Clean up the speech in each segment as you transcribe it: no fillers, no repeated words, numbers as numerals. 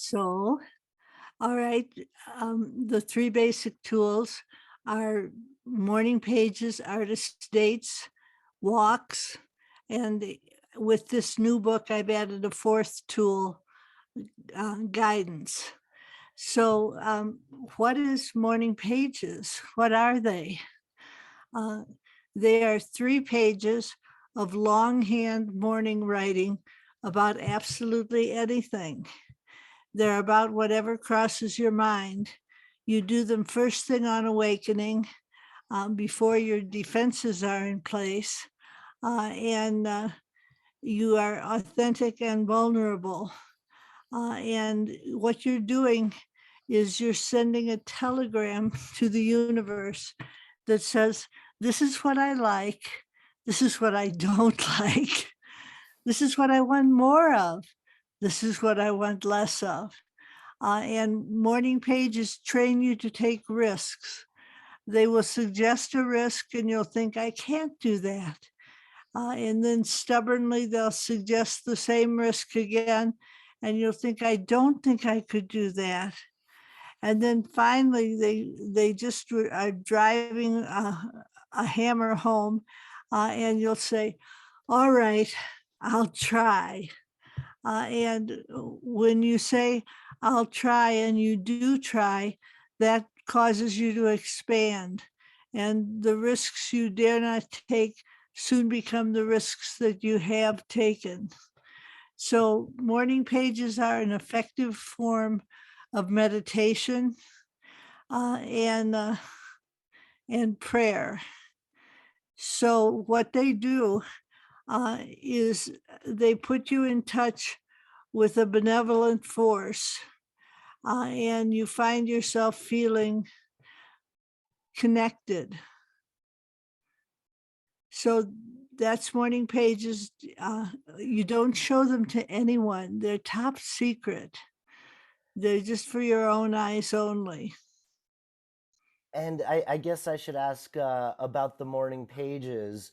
So, all right, the three basic tools are morning pages, artist dates, walks, and with this new book, I've added a fourth tool, guidance. So, what is morning pages? What are they? Uh, they are 3 pages of longhand morning writing about absolutely anything. They're about whatever crosses your mind. You do them first thing on awakening, before your defenses are in place, and you are authentic and vulnerable. And what you're doing is you're sending a telegram to the universe that says, this is what I like. This is what I don't like. This is what I want more of. This is what I want less of. And morning pages train you to take risks. They will suggest a risk and you'll think, I can't do that. And then stubbornly, they'll suggest the same risk again. And you'll think, I don't think I could do that. And then finally, they just are driving a hammer home, and you'll say, all right, I'll try. And when you say, I'll try, and you do try, that causes you to expand. And the risks you dare not take soon become the risks that you have taken. So morning pages are an effective form of meditation, and prayer. So what they do is they put you in touch with a benevolent force, and you find yourself feeling connected. So that's morning pages. You don't show them to anyone. They're top secret. They're just for your own eyes only. And I guess I should ask about the morning pages.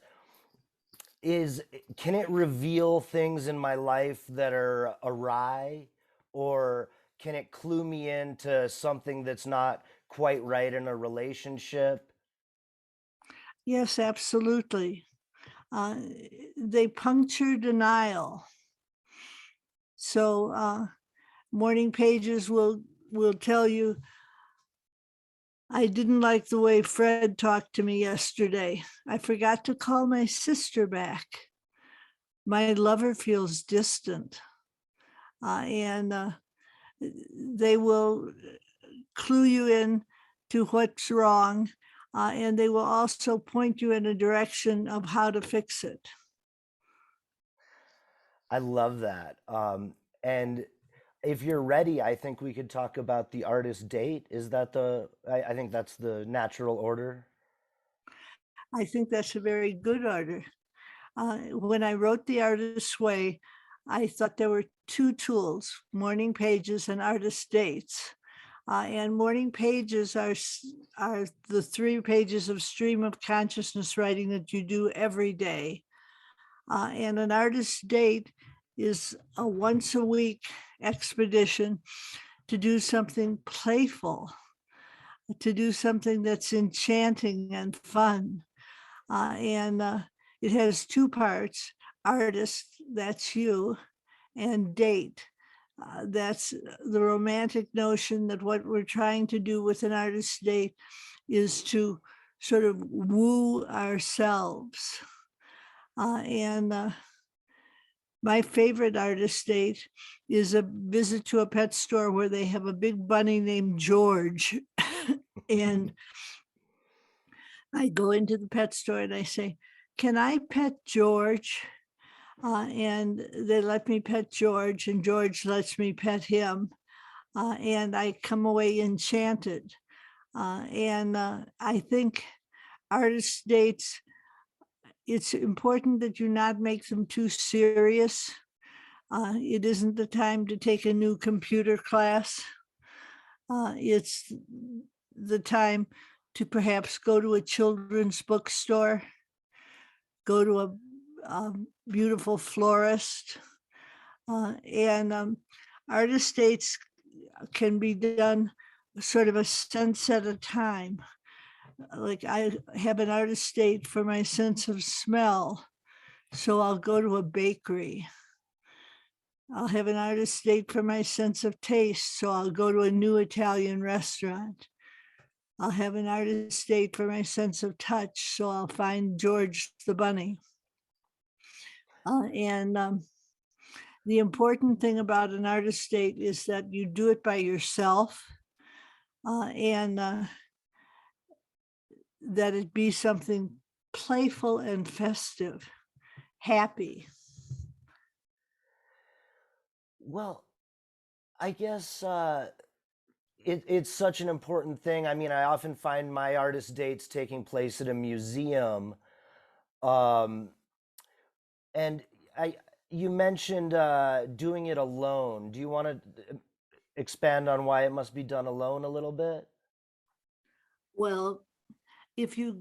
Is Can it reveal things in my life that are awry, or can it clue me into something that's not quite right in a relationship? Yes, absolutely. Uh, they puncture denial. So morning pages will tell you, I didn't like the way Fred talked to me yesterday. I forgot to call my sister back. My lover feels distant. And they will clue you in to what's wrong, and they will also point you in a direction of how to fix it. I love that. And if you're ready, I think we could talk about the artist date. Is that I think that's the natural order. I think that's a very good order. When I wrote The Artist's Way, I thought there were two tools, morning pages and artist dates. And morning pages are the 3 pages of stream of consciousness writing that you do every day. And an artist date is a once a week expedition to do something playful, to do something that's enchanting and fun. And it has 2 parts, artist, that's you, and date. That's the romantic notion that what we're trying to do with an artist date is to sort of woo ourselves. And my favorite artist date is a visit to a pet store where they have a big bunny named George. And I go into the pet store and I say, can I pet George? And they let me pet George, and George lets me pet him. And I come away enchanted. And I think artist dates, it's important that you not make them too serious. It isn't the time to take a new computer class. It's the time to perhaps go to a children's bookstore, go to a beautiful florist, and artist dates can be done sort of a sense at a time. Like I have an artist date for my sense of smell, so I'll go to a bakery. I'll have an artist date for my sense of taste, so I'll go to a new Italian restaurant. I'll have an artist date for my sense of touch, so I'll find George the bunny. And the important thing about an artist date is that you do it by yourself, and that it be something playful and festive, happy. Well, I guess it's such an important thing. I mean, I often find my artist dates taking place at a museum. Um, and I, you mentioned doing it alone. Do you want to expand on why it must be done alone a little bit? Well, if you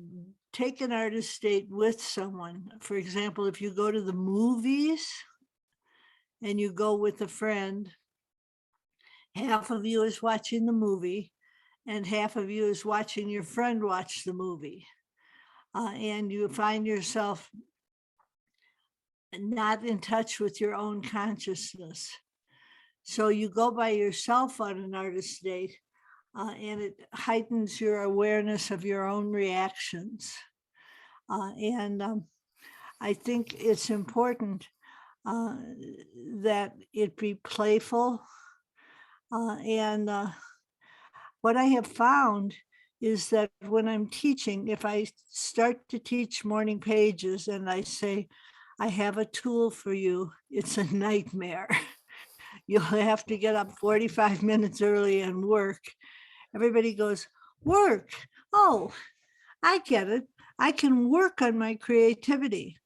take an artist date with someone, for example, if you go to the movies and you go with a friend, half of you is watching the movie and half of you is watching your friend watch the movie. And you find yourself not in touch with your own consciousness. So you go by yourself on an artist date, and it heightens your awareness of your own reactions. And I think it's important uh, that it be playful. And what I have found is that when I'm teaching, if I start to teach morning pages and I say, I have a tool for you, it's a nightmare. You'll have to get up 45 minutes early and work. Everybody goes, work. Oh, I get it. I can work on my creativity.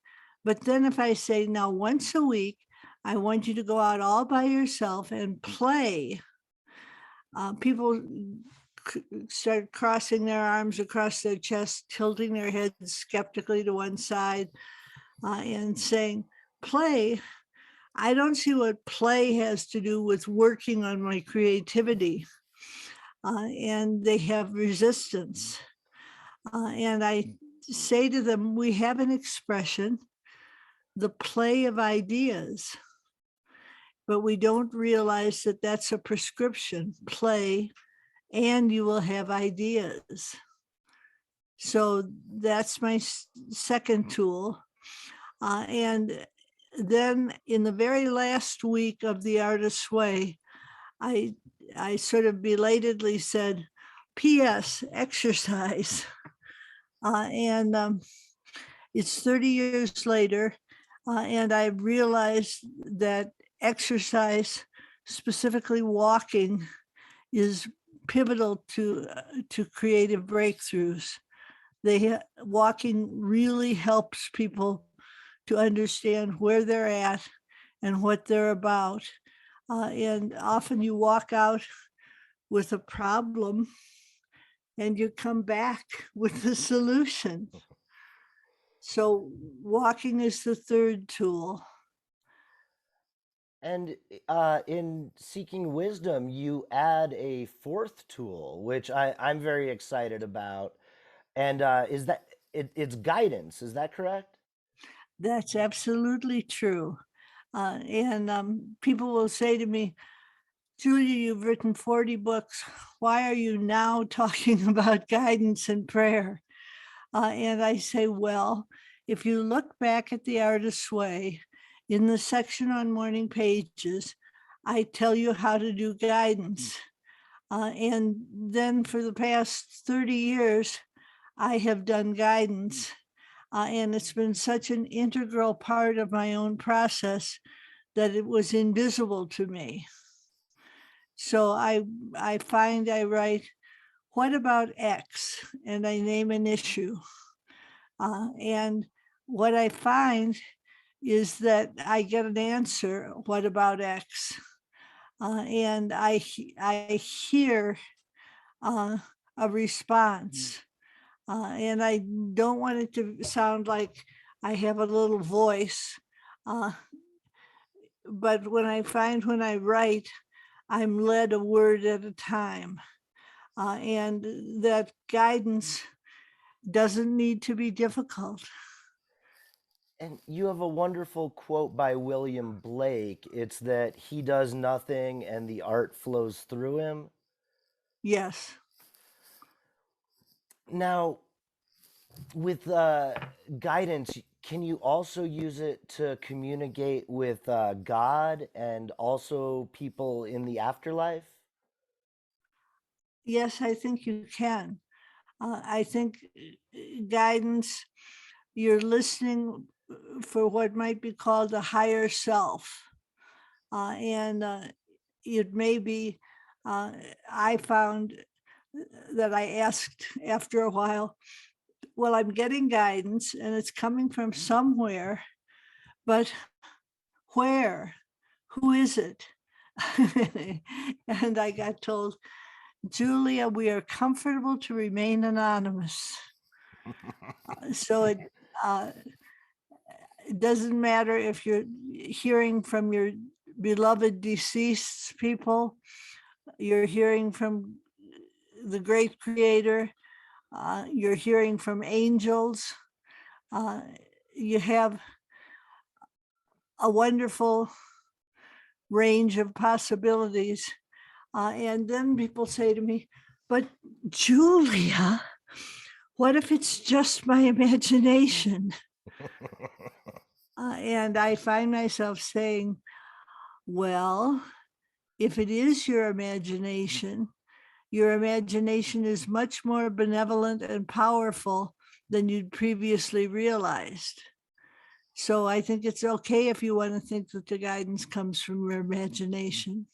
But then if I say, now once a week, I want you to go out all by yourself and play, people start crossing their arms across their chest, tilting their heads skeptically to one side, and saying, play. I don't see what play has to do with working on my creativity. And they have resistance. And I say to them, we have an expression, the play of ideas, but we don't realize that that's a prescription, play, and you will have ideas. So that's my second tool. And then in the very last week of the Artist's Way, I sort of belatedly said, P.S. exercise. And it's 30 years later, and I realized that exercise, specifically walking, is pivotal to creative breakthroughs. Walking really helps people to understand where they're at and what they're about. And often you walk out with a problem and you come back with the solution. So walking is the third tool. And in Seeking Wisdom, you add a fourth tool, which I'm very excited about. And is that it's guidance? Is that correct? That's absolutely true. And people will say to me, Julia, you've written 40 books. Why are you now talking about guidance and prayer? And I say, well, if you look back at The Artist's Way, in the section on morning pages, I tell you how to do guidance. And then for the past 30 years, I have done guidance. And it's been such an integral part of my own process that it was invisible to me. So I find I write, what about X? And I name an issue. And what I find is that I get an answer, what about X? And I hear a response. And I don't want it to sound like I have a little voice. But when I write, I'm led a word at a time. And that guidance doesn't need to be difficult. And you have a wonderful quote by William Blake. It's that he does nothing and the art flows through him. Yes. Now, with guidance, can you also use it to communicate with God and also people in the afterlife? Yes, I think you can. I think guidance, you're listening for what might be called a higher self. And it may be, uh, I found that I asked after a while, well, I'm getting guidance and it's coming from somewhere, but where? Who is it? And I got told, Julia, we are comfortable to remain anonymous. So uh, it doesn't matter if you're hearing from your beloved deceased people, you're hearing from the great creator, you're hearing from angels. Uh, you have a wonderful range of possibilities. And then people say to me, but Julia, what if it's just my imagination? And I find myself saying, well, if it is your imagination is much more benevolent and powerful than you'd previously realized. So I think it's okay if you want to think that the guidance comes from your imagination.